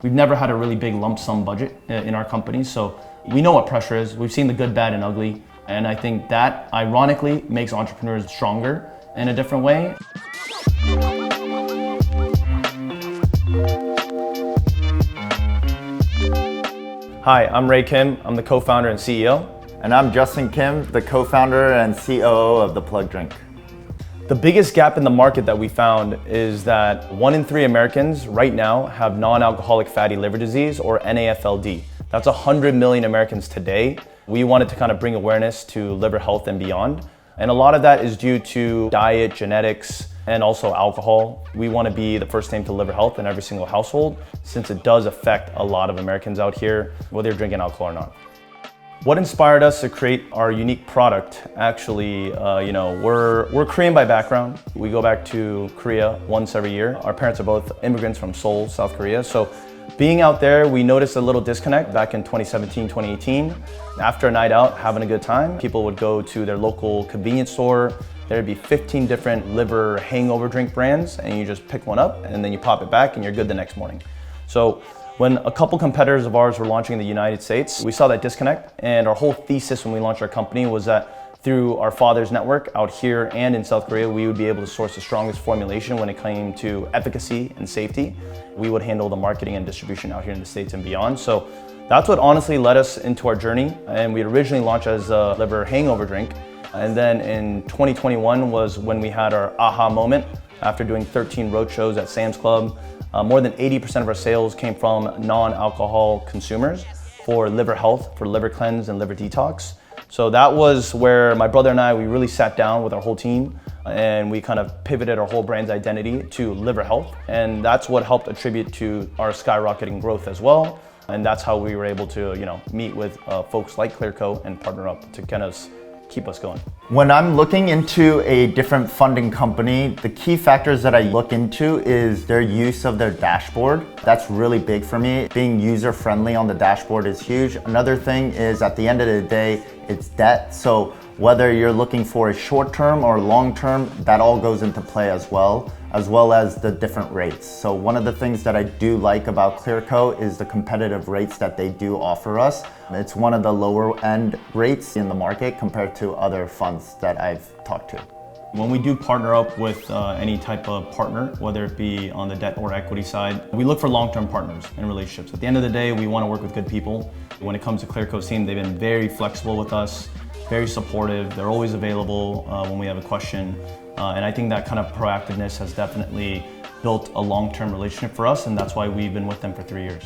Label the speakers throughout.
Speaker 1: We've never had a really big lump sum budget in our company, so we know what pressure is. We've seen the good, bad, and ugly, and I think that ironically makes entrepreneurs stronger in a different way. Hi, I'm Ray Kim. I'm the co-founder and CEO.
Speaker 2: And I'm Justin Kim, the co-founder and COO of The Plug Drink.
Speaker 1: The biggest gap in the market that we found is that 1 in 3 Americans right now have non-alcoholic fatty liver disease, or NAFLD. That's 100 million Americans today. We wanted to kind of bring awareness to liver health and beyond. And a lot of that is due to diet, genetics, and also alcohol. We want to be the first name to liver health in every single household, since it does affect a lot of Americans out here, whether you're drinking alcohol or not. What inspired us to create our unique product? Actually, we're Korean by background. We go back to Korea once every year. Our parents are both immigrants from Seoul, South Korea. So being out there, we noticed a little disconnect back in 2017, 2018. After a night out, having a good time, people would go to their local convenience store. There'd be 15 different liver hangover drink brands, and you just pick one up and then you pop it back and you're good the next morning. So when a couple competitors of ours were launching in the United States, we saw that disconnect, and our whole thesis when we launched our company was that through our father's network out here and in South Korea, we would be able to source the strongest formulation when it came to efficacy and safety. We would handle the marketing and distribution out here in the States and beyond. So that's what honestly led us into our journey. And we originally launched as a liver hangover drink. And then in 2021 was when we had our aha moment after doing 13 road shows at Sam's Club. More than 80% of our sales came from non-alcohol consumers for liver health, for liver cleanse and liver detox. So that was where my brother and I, we really sat down with our whole team and we kind of pivoted our whole brand's identity to liver health. And that's what helped attribute to our skyrocketing growth as well. And that's how we were able to, meet with folks like Clearco and partner up to kind of keep us going.
Speaker 2: When I'm looking into a different funding company, the key factors that I look into is their use of their dashboard. That's really big for me. Being user-friendly on the dashboard is huge. Another thing is at the end of the day, it's debt. So whether you're looking for a short-term or long-term, that all goes into play as well as the different rates. So one of the things that I do like about Clearco is the competitive rates that they do offer us. It's one of the lower end rates in the market compared to other funds that I've talked to.
Speaker 1: When we do partner up with any type of partner, whether it be on the debt or equity side, we look for long-term partners and relationships. At the end of the day, we want to work with good people. When it comes to Clearco's team, they've been very flexible with us, very supportive. They're always available when we have a question. And I think that kind of proactiveness has definitely built a long-term relationship for us, and that's why we've been with them for 3 years.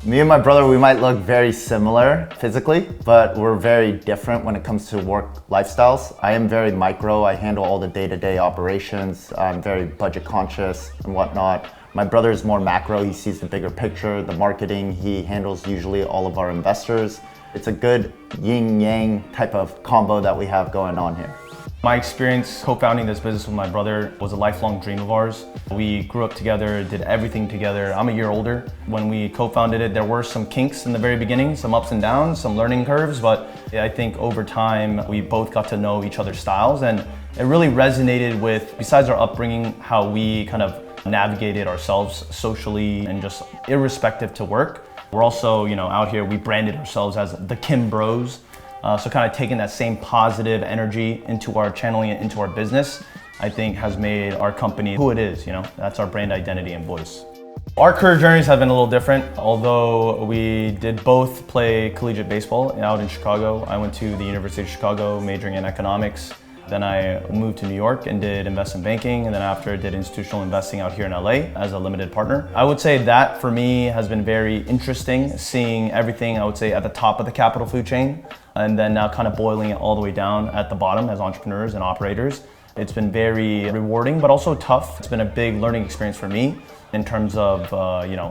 Speaker 2: Me and my brother, we might look very similar physically, but we're very different when it comes to work lifestyles. I am very micro. I handle all the day-to-day operations. I'm very budget conscious and whatnot. My brother is more macro. He sees the bigger picture, the marketing. He handles usually all of our investors. It's a good yin-yang type of combo that we have going on here.
Speaker 1: My experience co-founding this business with my brother was a lifelong dream of ours. We grew up together, did everything together. I'm a year older. When we co-founded it, there were some kinks in the very beginning, some ups and downs, some learning curves, but I think over time, we both got to know each other's styles, and it really resonated with, besides our upbringing, how we kind of navigated ourselves socially and just irrespective to work. We're also, out here, we branded ourselves as the Kim Bros. So kind of taking that same positive energy into our channeling it into our business, I think has made our company who it is, that's our brand identity and voice. Our career journeys have been a little different. Although we did both play collegiate baseball out in Chicago. I went to the University of Chicago majoring in economics. Then I moved to New York and did investment banking, and then after did institutional investing out here in LA as a limited partner. I would say that for me has been very interesting, seeing everything I would say at the top of the capital food chain, and then now kind of boiling it all the way down at the bottom as entrepreneurs and operators. It's been very rewarding, but also tough. It's been a big learning experience for me in terms of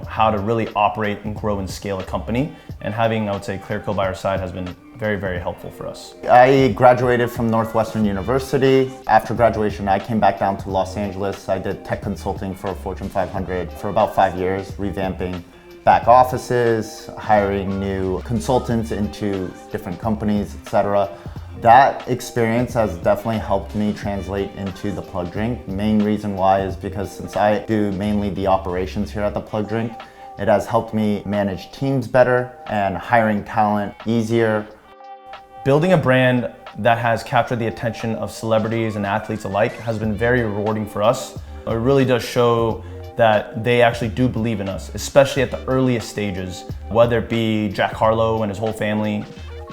Speaker 1: how to really operate and grow and scale a company. And having, I would say, Clearco by our side has been very, very helpful for us.
Speaker 2: I graduated from Northwestern University. After graduation, I came back down to Los Angeles. I did tech consulting for Fortune 500 for about 5 years, revamping back offices, hiring new consultants into different companies, etc. That experience has definitely helped me translate into the Plug Drink. Main reason why is because since I do mainly the operations here at the Plug Drink, It has helped me manage teams better and hiring talent easier.
Speaker 1: Building a brand that has captured the attention of celebrities and athletes alike has been very rewarding for us. It really does show that they actually do believe in us, especially at the earliest stages, whether it be Jack Harlow and his whole family,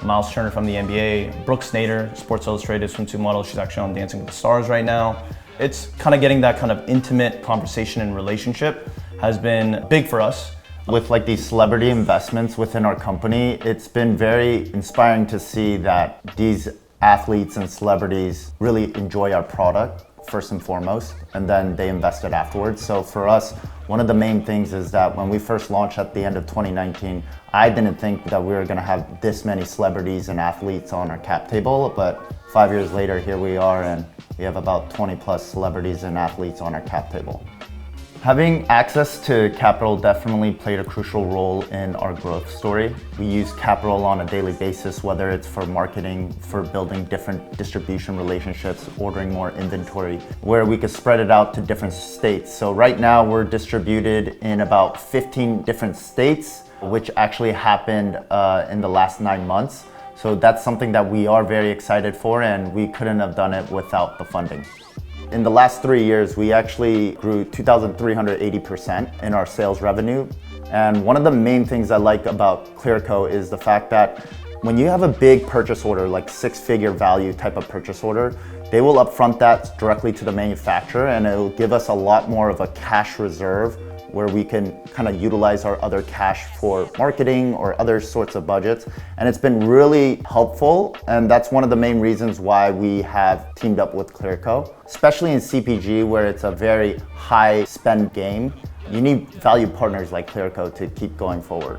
Speaker 1: Miles Turner from the NBA, Brooke Snyder, Sports Illustrated swimsuit model. She's actually on Dancing with the Stars right now. It's kind of getting that kind of intimate conversation and relationship has been big for us.
Speaker 2: With like these celebrity investments within our company, it's been very inspiring to see that these athletes and celebrities really enjoy our product first and foremost, and then they invested afterwards. So for us, one of the main things is that when we first launched at the end of 2019, I didn't think that we were gonna have this many celebrities and athletes on our cap table, but 5 years later, here we are, and we have about 20 plus celebrities and athletes on our cap table. Having access to capital definitely played a crucial role in our growth story. We use capital on a daily basis, whether it's for marketing, for building different distribution relationships, ordering more inventory, where we could spread it out to different states. So right now we're distributed in about 15 different states, which actually happened in the last 9 months. So that's something that we are very excited for, and we couldn't have done it without the funding. In the last 3 years, we actually grew 2,380% in our sales revenue. And one of the main things I like about Clearco is the fact that when you have a big purchase order, like 6-figure value type of purchase order, they will upfront that directly to the manufacturer, and it'll give us a lot more of a cash reserve where we can kind of utilize our other cash for marketing or other sorts of budgets. And it's been really helpful, and that's one of the main reasons why we have teamed up with Clearco. Especially in CPG, where it's a very high spend game, you need value partners like Clearco to keep going forward.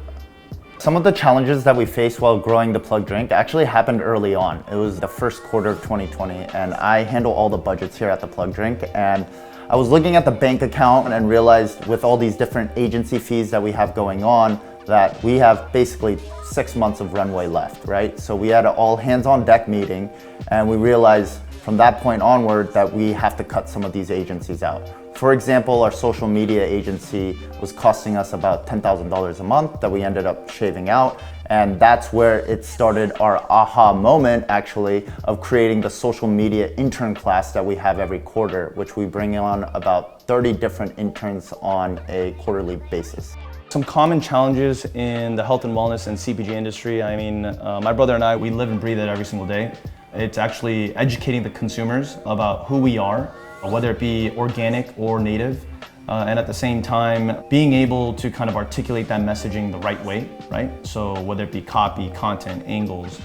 Speaker 2: Some of the challenges that we faced while growing the Plug Drink actually happened early on. It was the first quarter of 2020, and I handle all the budgets here at the Plug Drink, and I was looking at the bank account and realized with all these different agency fees that we have going on, that we have basically 6 months of runway left, right? So we had an all hands on deck meeting, and we realized from that point onward that we have to cut some of these agencies out. For example, our social media agency was costing us about $10,000 a month that we ended up shaving out. And that's where it started our aha moment, actually, of creating the social media intern class that we have every quarter, which we bring on about 30 different interns on a quarterly basis.
Speaker 1: Some common challenges in the health and wellness and CPG industry. I mean, my brother and I, we live and breathe it every single day. It's actually educating the consumers about who we are, whether it be organic or native. And at the same time, being able to kind of articulate that messaging the right way, right? So whether it be copy, content, angles,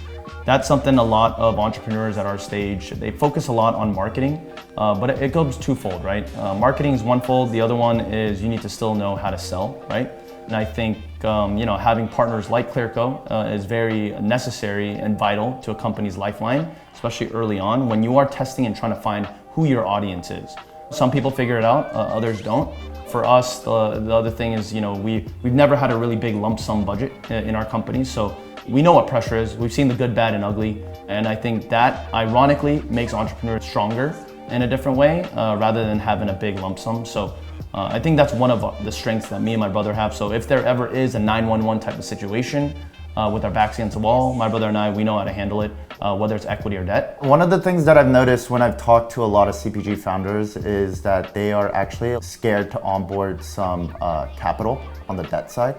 Speaker 1: that's something a lot of entrepreneurs at our stage, they focus a lot on marketing, but it goes twofold, right? Marketing is one fold, the other one is you need to still know how to sell, right? And I think having partners like Clearco is very necessary and vital to a company's lifeline, especially early on when you are testing and trying to find who your audience is. Some people figure it out, others don't. For us, the other thing is, we've never had a really big lump sum budget in our company, so we know what pressure is. We've seen the good, bad, and ugly, and I think that ironically makes entrepreneurs stronger in a different way rather than having a big lump sum. So I think that's one of the strengths that me and my brother have. So if there ever is a 911 type of situation with our backs against the wall, my brother and I, we know how to handle it, whether it's equity or debt.
Speaker 2: One of the things that I've noticed when I've talked to a lot of CPG founders is that they are actually scared to onboard some capital on the debt side.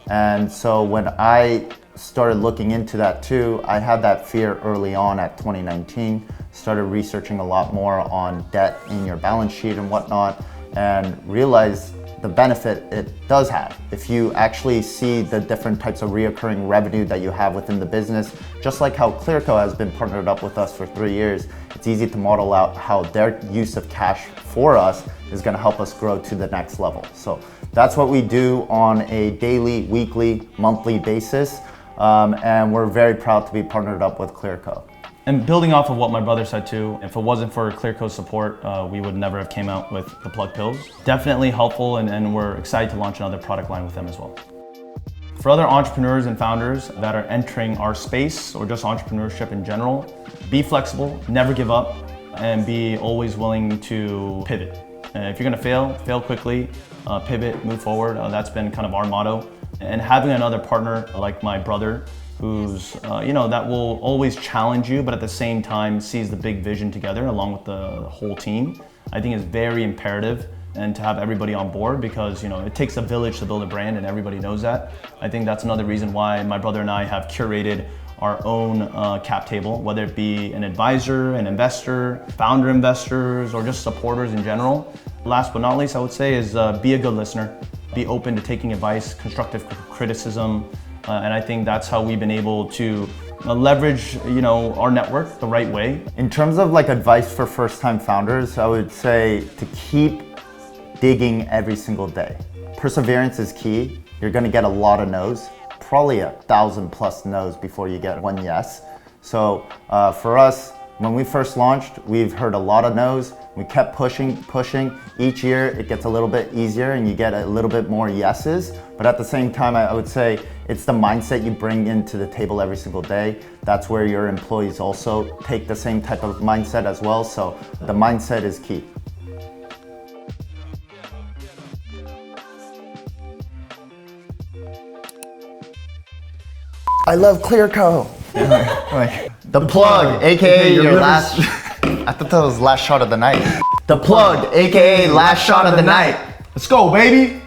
Speaker 2: And so when I started looking into that too, I had that fear early on at 2019, started researching a lot more on debt in your balance sheet and whatnot, and realized the benefit it does have. If you actually see the different types of reoccurring revenue that you have within the business, just like how Clearco has been partnered up with us for 3 years, it's easy to model out how their use of cash for us is gonna help us grow to the next level. So that's what we do on a daily, weekly, monthly basis. And we're very proud to be partnered up with Clearco.
Speaker 1: And building off of what my brother said too, if it wasn't for Clearco's support, we would never have came out with the Plug Pills. Definitely helpful, and we're excited to launch another product line with them as well. For other entrepreneurs and founders that are entering our space or just entrepreneurship in general, be flexible, never give up, and be always willing to pivot. If you're gonna fail quickly, pivot, move forward. That's been kind of our motto. And having another partner like my brother, who's, that will always challenge you, but at the same time sees the big vision together along with the whole team, I think is very imperative. And to have everybody on board, because it takes a village to build a brand, and everybody knows that. I think that's another reason why my brother and I have curated our own cap table, whether it be an advisor, an investor, founder investors, or just supporters in general. Last but not least, I would say is be a good listener. Be open to taking advice, constructive criticism, and I think that's how we've been able to leverage our network the right way.
Speaker 2: In terms of advice for first-time founders, I would say to keep digging every single day. Perseverance is key. You're gonna get a lot of no's, probably 1,000+ no's before you get one yes. So for us, when we first launched, we've heard a lot of no's. We kept pushing. Each year it gets a little bit easier and you get a little bit more yeses. But at the same time, I would say it's the mindset you bring into the table every single day. That's where your employees also take the same type of mindset as well. So the mindset is key. I love Clearco. The plug, aka your last. I thought that was last shot of the night. The plug, aka last shot of the night.
Speaker 1: Let's go, baby.